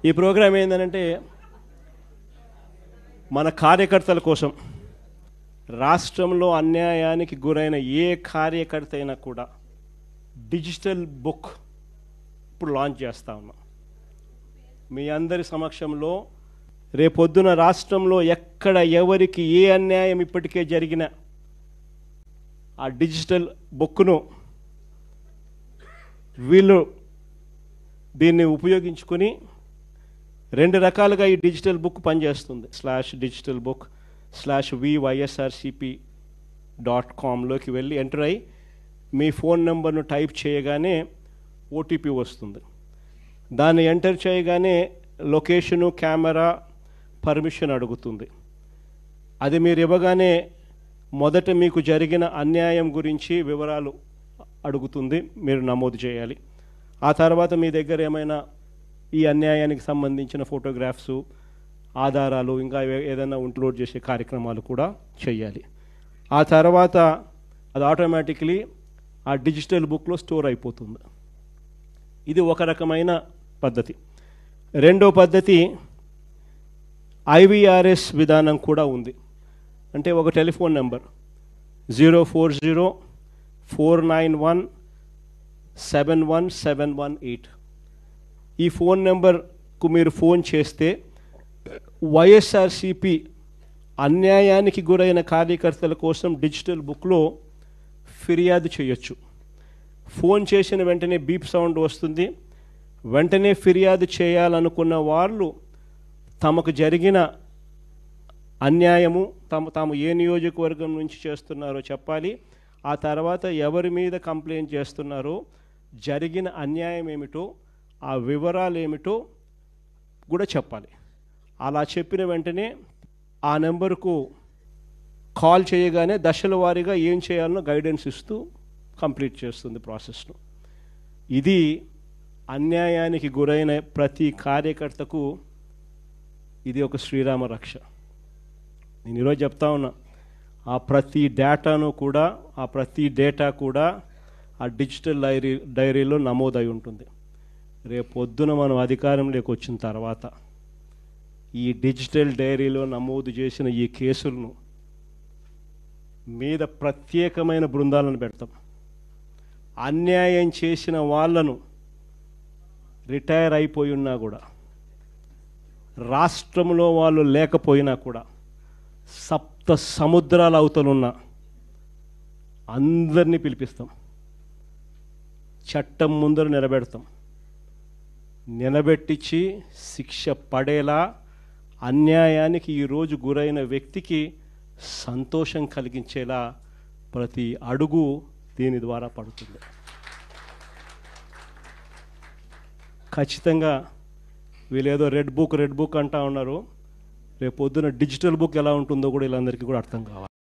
ఈ ప్రోగ్రాం ఏంటంటే మన కార్యకర్తల కోసం రాష్ట్రంలో అన్యాయానికి గురైన ఏ కార్యకర్త అయినా కూడా డిజిటల్ బుక్ ఇప్పుడు లాంచ్ చేస్తా ఉన్నాం. మీ అందరి సమక్షంలో రేపొద్దున రాష్ట్రంలో ఎక్కడ ఎవరికి ఏ అన్యాయం ఇప్పటికే జరిగినా ఆ డిజిటల్ బుక్ను వీళ్ళు దీన్ని ఉపయోగించుకొని రెండు రకాలుగా ఈ డిజిటల్ బుక్ పనిచేస్తుంది. /digitalbook/vySRCP.com లోకి వెళ్ళి ఎంటర్ అయ్యి మీ ఫోన్ నెంబర్ను టైప్ చేయగానే ఓటీపీ వస్తుంది. దాన్ని ఎంటర్ చేయగానే లొకేషను, కెమెరా, పర్మిషన్ అడుగుతుంది. అది మీరు ఇవ్వగానే మొదట మీకు జరిగిన అన్యాయం గురించి వివరాలు అడుగుతుంది, మీరు నమోదు చేయాలి. ఆ తర్వాత మీ దగ్గర ఏమైనా ఈ అన్యాయానికి సంబంధించిన ఫోటోగ్రాఫ్స్, ఆధారాలు, ఇంకా ఏదైనా అప్లోడ్ చేసే కార్యక్రమాలు కూడా చేయాలి. ఆ తర్వాత అది ఆటోమేటిక్లీ ఆ డిజిటల్ బుక్లో స్టోర్ అయిపోతుంది. ఇది ఒక రకమైన పద్ధతి. రెండో పద్ధతి IVRS విధానం కూడా ఉంది. అంటే ఒక టెలిఫోన్ నెంబర్ 040-491-71718. ఈ ఫోన్ నెంబర్కు మీరు ఫోన్ చేస్తే వైఎస్ఆర్సిపి అన్యాయానికి గురైన కార్యకర్తల కోసం డిజిటల్ బుక్లో ఫిర్యాదు చేయొచ్చు. ఫోన్ చేసిన వెంటనే బీప్ సౌండ్ వస్తుంది. వెంటనే ఫిర్యాదు చేయాలనుకున్న వాళ్ళు తమకు జరిగిన అన్యాయము, తాము ఏ నియోజకవర్గం నుంచి చేస్తున్నారో చెప్పాలి. ఆ తర్వాత ఎవరి మీద కంప్లైంట్ చేస్తున్నారో, జరిగిన అన్యాయం ఏమిటో, ఆ వివరాలు ఏమిటో కూడా చెప్పాలి. అలా చెప్పిన వెంటనే ఆ నెంబర్కు కాల్ చేయగానే దశల వారీగా ఏం చేయాలనో గైడెన్స్ ఇస్తూ కంప్లీట్ చేస్తుంది ప్రాసెస్ను. ఇది అన్యాయానికి గురైన ప్రతి కార్యకర్తకు ఇది ఒక శ్రీరామ రక్ష. నేను ఈరోజు చెప్తా ఉన్నా, ఆ ప్రతి డేటా కూడా ఆ డిజిటల్ డైరీలో నమోదై ఉంటుంది. రేపొద్దున మనం అధికారంలోకి వచ్చిన తర్వాత ఈ డిజిటల్ డైరీలో నమోదు చేసిన ఈ కేసులను మీద ప్రత్యేకమైన బృందాలను పెడతాం. అన్యాయం చేసిన వాళ్ళను రిటైర్ అయిపోయి ఉన్నా కూడా, రాష్ట్రంలో వాళ్ళు లేకపోయినా కూడా, సప్త సముద్రాల అవతలున్న అందరినీ పిలిపిస్తాం. చట్టం ముందర నిలబెట్టించి శిక్ష పడేలా అన్యాయానికి ఈరోజు గురైన వ్యక్తికి సంతోషం కలిగించేలా ప్రతి అడుగు దీని ద్వారా పడుతుంది. ఖచ్చితంగా వీళ్ళేదో రెడ్ బుక్ అంటా ఉన్నారు. రేపు పొద్దున డిజిటల్ బుక్ ఎలా ఉంటుందో కూడా వీళ్ళందరికీ కూడా అర్థం కావాలి.